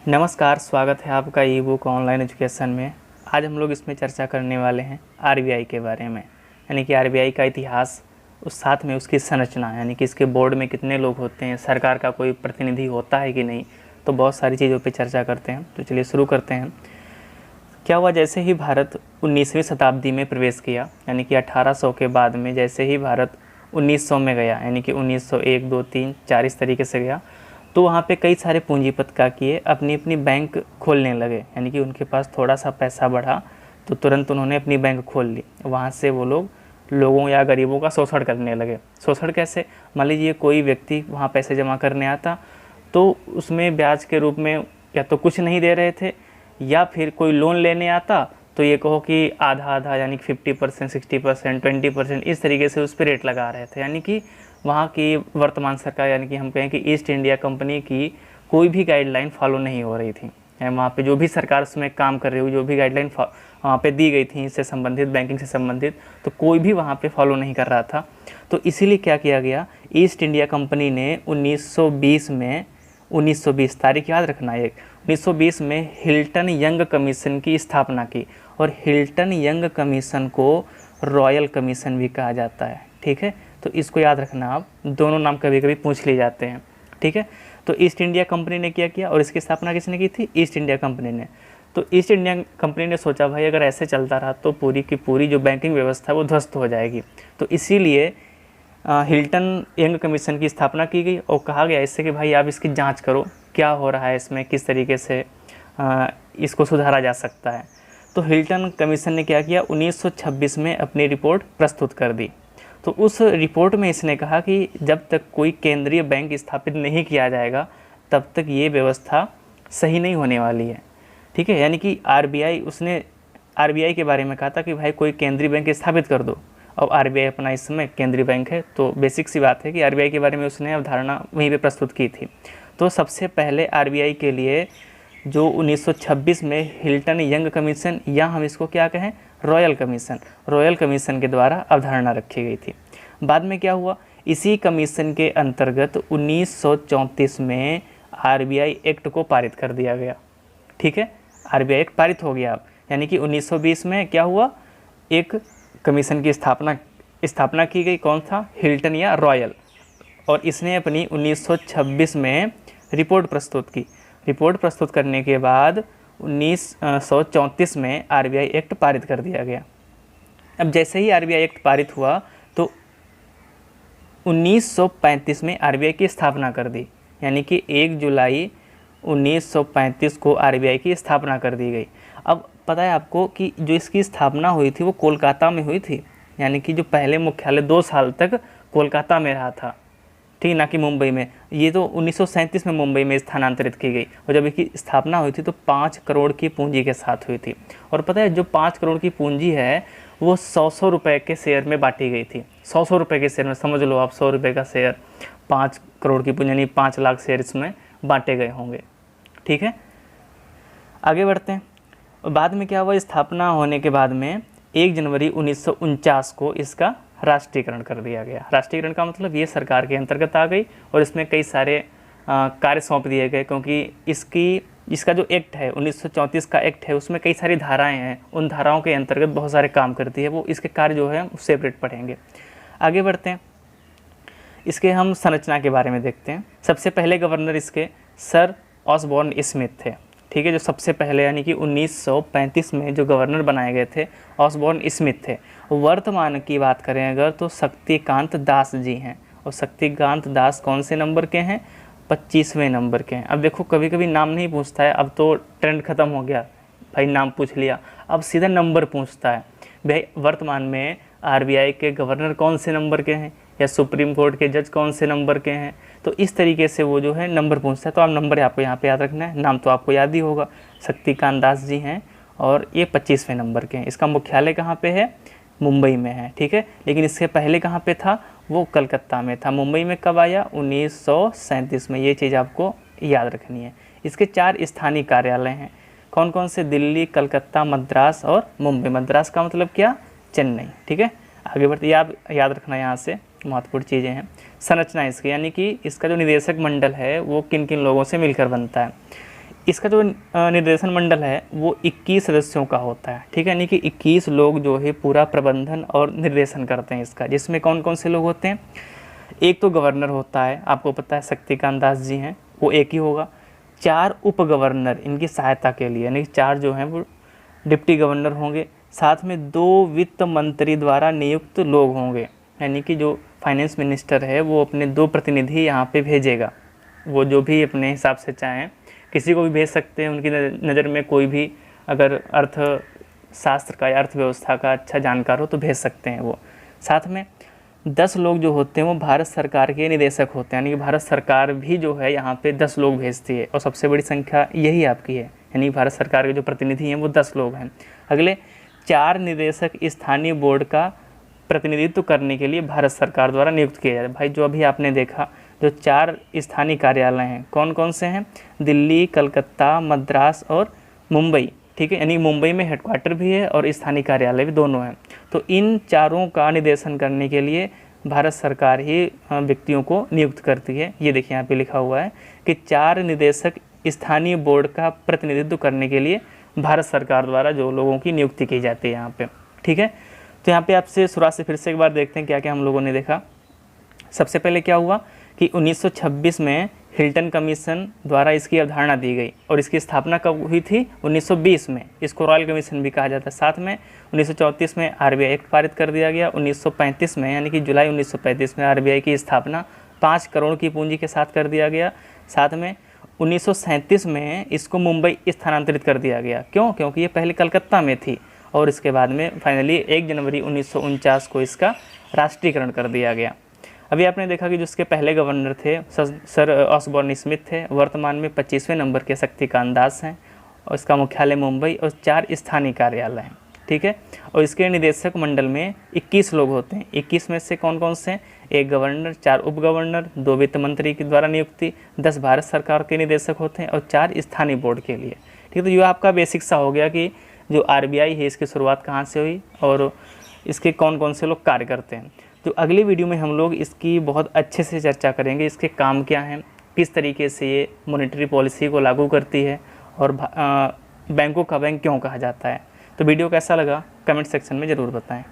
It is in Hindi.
नमस्कार, स्वागत है आपका ई बुक ऑनलाइन एजुकेशन में। आज हम लोग इसमें चर्चा करने वाले हैं आरबीआई के बारे में, यानी कि आरबीआई का इतिहास, उस साथ में उसकी संरचना, यानी कि इसके बोर्ड में कितने लोग होते हैं, सरकार का कोई प्रतिनिधि होता है कि नहीं, तो बहुत सारी चीज़ों पे चर्चा करते हैं। तो चलिए शुरू करते हैं। क्या हुआ, जैसे ही भारत 19वीं शताब्दी में प्रवेश किया, यानी कि 1800 के बाद में जैसे ही भारत 1900 में गया, यानी कि 1901, 2, 3, 4 इस तरीके से गया, तो वहाँ पे कई सारे पूंजीपति क्या किए, अपनी अपनी बैंक खोलने लगे। यानी कि उनके पास थोड़ा सा पैसा बढ़ा तो तुरंत उन्होंने अपनी बैंक खोल ली। वहाँ से वो लोग लोगों या गरीबों का शोषण करने लगे। शोषण कैसे? मान लीजिए कोई व्यक्ति वहाँ पैसे जमा करने आता तो उसमें ब्याज के रूप में या तो कुछ नहीं दे रहे थे, या फिर कोई लोन लेने आता तो ये कहो कि आधा आधा, यानी कि 50%, 60%, 20% इस तरीके से उस पर रेट लगा रहे थे। यानी कि वहाँ की वर्तमान सरकार, यानी कि हम कहें कि ईस्ट इंडिया कंपनी की कोई भी गाइडलाइन फॉलो नहीं हो रही थी। वहाँ पे जो भी सरकार उसमें काम कर रही हुई, जो भी गाइडलाइन वहाँ पे दी गई थी इससे संबंधित, बैंकिंग से संबंधित, तो कोई भी वहाँ पे फॉलो नहीं कर रहा था। तो इसीलिए क्या किया गया, ईस्ट इंडिया कंपनी ने 1920 तारीख याद रखना है, 1920 में हिल्टन यंग कमीशन की स्थापना की। और हिल्टन यंग कमीशन को रॉयल कमीशन भी कहा जाता है। ठीक है, तो इसको याद रखना आप, दोनों नाम कभी कभी पूछ लिए जाते हैं। ठीक है, तो ईस्ट इंडिया कंपनी ने क्या किया और इसकी स्थापना किसने की थी? ईस्ट इंडिया कंपनी ने। तो ईस्ट इंडिया कंपनी ने सोचा भाई अगर ऐसे चलता रहा तो पूरी की पूरी जो बैंकिंग व्यवस्था है वो ध्वस्त हो जाएगी। तो इसीलिए हिल्टन यंग कमीशन की स्थापना की गई और कहा गया इससे कि भाई आप इसकी जांच करो, क्या हो रहा है इसमें, किस तरीके से इसको सुधारा जा सकता है। तो हिल्टन कमीशन ने क्या किया, 1926 में अपनी रिपोर्ट प्रस्तुत कर दी। तो उस रिपोर्ट में इसने कहा कि जब तक कोई केंद्रीय बैंक स्थापित नहीं किया जाएगा तब तक ये व्यवस्था सही नहीं होने वाली है। ठीक है, यानी कि उसने आरबीआई के बारे में कहा था कि भाई कोई केंद्रीय बैंक स्थापित कर दो। अब आरबीआई अपना इस समय केंद्रीय बैंक है, तो बेसिक सी बात है कि आरबीआई के बारे में उसने अवधारणा वहीं पे प्रस्तुत की थी। तो सबसे पहले आरबीआई के लिए जो 1926 में हिल्टन यंग कमीशन, या हम इसको क्या कहें, रॉयल कमीशन के द्वारा अवधारणा रखी गई थी। बाद में क्या हुआ, इसी कमीशन के अंतर्गत 1934 में आरबीआई एक्ट को पारित कर दिया गया। ठीक है, आरबीआई एक्ट पारित हो गया अब, यानी कि 1920 में क्या हुआ, एक कमीशन की स्थापना की गई। कौन था? हिल्टन या रॉयल। और इसने अपनी 1926 में रिपोर्ट प्रस्तुत की। रिपोर्ट प्रस्तुत करने के बाद 1934 में आरबीआई एक्ट पारित कर दिया गया। अब जैसे ही आरबीआई एक्ट पारित हुआ तो 1935 में आरबीआई की स्थापना कर दी, यानी कि 1 जुलाई 1935 को आरबीआई की स्थापना कर दी गई। अब पता है आपको कि जो इसकी स्थापना हुई थी वो कोलकाता में हुई थी, यानी कि जो पहले मुख्यालय 2 साल तक कोलकाता में रहा था, ठीक, ना कि मुंबई में। ये तो 1937 में मुंबई में स्थानांतरित की गई, और जब इसकी स्थापना हुई थी तो 5 करोड़ की पूंजी के साथ हुई थी। और पता है जो 5 करोड़ की पूंजी है वो 100 रुपये के शेयर में बांटी गई थी। 100 रुपये के शेयर में, समझ लो आप, 100 रुपये का शेयर, 5 करोड़ की पूंजी, यानी 5 लाख शेयर इसमें बांटे गए होंगे। ठीक है, आगे बढ़ते हैं। बाद में क्या हुआ, स्थापना होने के बाद में 1 जनवरी 1949 को इसका राष्ट्रीयकरण कर दिया गया। राष्ट्रीयकरण का मतलब ये सरकार के अंतर्गत आ गई और इसमें कई सारे कार्य सौंप दिए गए, क्योंकि इसका जो एक्ट है 1934 का एक्ट है उसमें कई सारी धाराएं हैं, उन धाराओं के अंतर्गत बहुत सारे काम करती है वो। इसके कार्य जो है सेपरेट पढ़ेंगे। आगे बढ़ते हैं, इसके हम संरचना के बारे में देखते हैं। सबसे पहले गवर्नर इसके सर ऑसबॉर्न स्मिथ थे। ठीक है, जो सबसे पहले, यानी कि 1935 में जो गवर्नर बनाए गए थे ऑसबॉर्न स्मिथ थे। वर्तमान की बात करें अगर तो शक्तिकांत दास जी हैं, और शक्तिकांत दास कौन से नंबर के हैं? 25वें नंबर के हैं। अब देखो कभी कभी नाम नहीं पूछता है, अब तो ट्रेंड ख़त्म हो गया, भाई नाम पूछ लिया, अब सीधा नंबर पूछता है। भाई वर्तमान में आरबीआई के गवर्नर कौन से नंबर के हैं, या सुप्रीम कोर्ट के जज कौन से नंबर के हैं, तो इस तरीके से वो जो है नंबर पूछता है। तो आप नंबर आपको यहाँ पे याद रखना है, नाम तो आपको याद ही होगा, शक्तिकांत दास जी हैं और ये 25वें नंबर के हैं। इसका मुख्यालय कहाँ पे है? मुंबई में है। ठीक है, लेकिन इससे पहले कहाँ पे था? वो कलकत्ता में था। मुंबई में कब आया? 1937 में। ये चीज़ आपको याद रखनी है। इसके 4 स्थानीय कार्यालय हैं। कौन कौन से? दिल्ली, कलकत्ता, मद्रास और मुंबई। मद्रास का मतलब क्या? चेन्नई। ठीक है, आगे बढ़ते, याद रखना यहाँ से महत्वपूर्ण चीज़ें हैं। संरचना इसकी, यानी कि इसका जो निदेशक मंडल है वो किन किन लोगों से मिलकर बनता है। इसका जो निर्देशन मंडल है वो 21 सदस्यों का होता है, ठीक है, यानी कि 21 लोग जो है पूरा प्रबंधन और निर्देशन करते हैं इसका, जिसमें कौन कौन से लोग होते हैं। एक तो गवर्नर होता है, आपको पता है शक्तिकांत दास जी हैं, वो एक ही होगा। 4 उप गवर्नर इनकी सहायता के लिए, यानी 4 जो हैं वो डिप्टी गवर्नर होंगे। साथ में 2 वित्त मंत्री द्वारा नियुक्त लोग होंगे, यानी कि जो फाइनेंस मिनिस्टर है वो अपने 2 प्रतिनिधि यहाँ पे भेजेगा, वो जो भी अपने हिसाब से चाहें किसी को भी भेज सकते हैं, उनकी नज़र में कोई भी अगर अर्थशास्त्र का या अर्थव्यवस्था का अच्छा जानकार हो तो भेज सकते हैं वो। साथ में 10 लोग जो होते हैं वो भारत सरकार के निदेशक होते हैं, यानी कि भारत सरकार भी जो है यहाँ पे 10 लोग भेजती है और सबसे बड़ी संख्या यही आपकी है, यानी भारत सरकार के जो प्रतिनिधि हैं वो 10 लोग हैं। अगले 4 निदेशक स्थानीय बोर्ड का प्रतिनिधित्व करने के लिए भारत सरकार द्वारा नियुक्त किया जाता है। भाई जो अभी आपने देखा जो 4 स्थानीय कार्यालय हैं कौन कौन से हैं, दिल्ली, कलकत्ता, मद्रास और मुंबई, ठीक है, यानी मुंबई में हेडक्वार्टर भी है और स्थानीय कार्यालय भी दोनों हैं। तो इन चारों का निर्देशन करने के लिए भारत सरकार ही व्यक्तियों को नियुक्त करती है। ये देखिए यहाँ पे लिखा हुआ है कि 4 निदेशक स्थानीय बोर्ड का प्रतिनिधित्व करने के लिए भारत सरकार द्वारा जो लोगों की नियुक्ति की जाती है यहाँ पे, ठीक है। तो यहाँ पे आपसे शुरुआत से फिर से एक बार देखते हैं क्या क्या हम लोगों ने देखा। सबसे पहले क्या हुआ कि 1926 में हिल्टन कमीशन द्वारा इसकी अवधारणा दी गई और इसकी स्थापना कब हुई थी, 1920 में। इसको रॉयल कमीशन भी कहा जाता है। साथ में 1934 में आरबीआई एक्ट पारित कर दिया गया। 1935 में यानी कि जुलाई 1935 में आरबीआई की स्थापना 5 करोड़ की पूंजी के साथ कर दिया गया। साथ में 1937 में इसको मुंबई स्थानांतरित कर दिया गया। क्यों? क्योंकि ये पहले कलकत्ता में थी और इसके बाद में फाइनली 1 जनवरी 1949 को इसका राष्ट्रीयकरण कर दिया गया। अभी आपने देखा कि जो इसके पहले गवर्नर थे सर ऑसबॉर्न स्मिथ थे, वर्तमान में 25वें नंबर के शक्तिकांत दास हैं और इसका मुख्यालय मुंबई और 4 स्थानीय कार्यालय हैं, ठीक है। और इसके निदेशक मंडल में 21 लोग होते हैं। 21 में से कौन कौन से, 1 गवर्नर, 4 उप गवर्नर, 2 वित्त मंत्री के द्वारा नियुक्ति, 10 भारत सरकार के निदेशक होते हैं और 4 स्थानीय बोर्ड के लिए, ठीक है। तो ये आपका बेसिक सा हो गया कि जो आरबीआई है इसकी शुरुआत कहाँ से हुई और इसके कौन कौन से लोग कार्य करते हैं। तो अगली वीडियो में हम लोग इसकी बहुत अच्छे से चर्चा करेंगे, इसके काम क्या हैं, किस तरीके से ये मॉनेटरी पॉलिसी को लागू करती है और बैंकों का बैंक क्यों कहा जाता है। तो वीडियो कैसा लगा कमेंट सेक्शन में ज़रूर बताएं।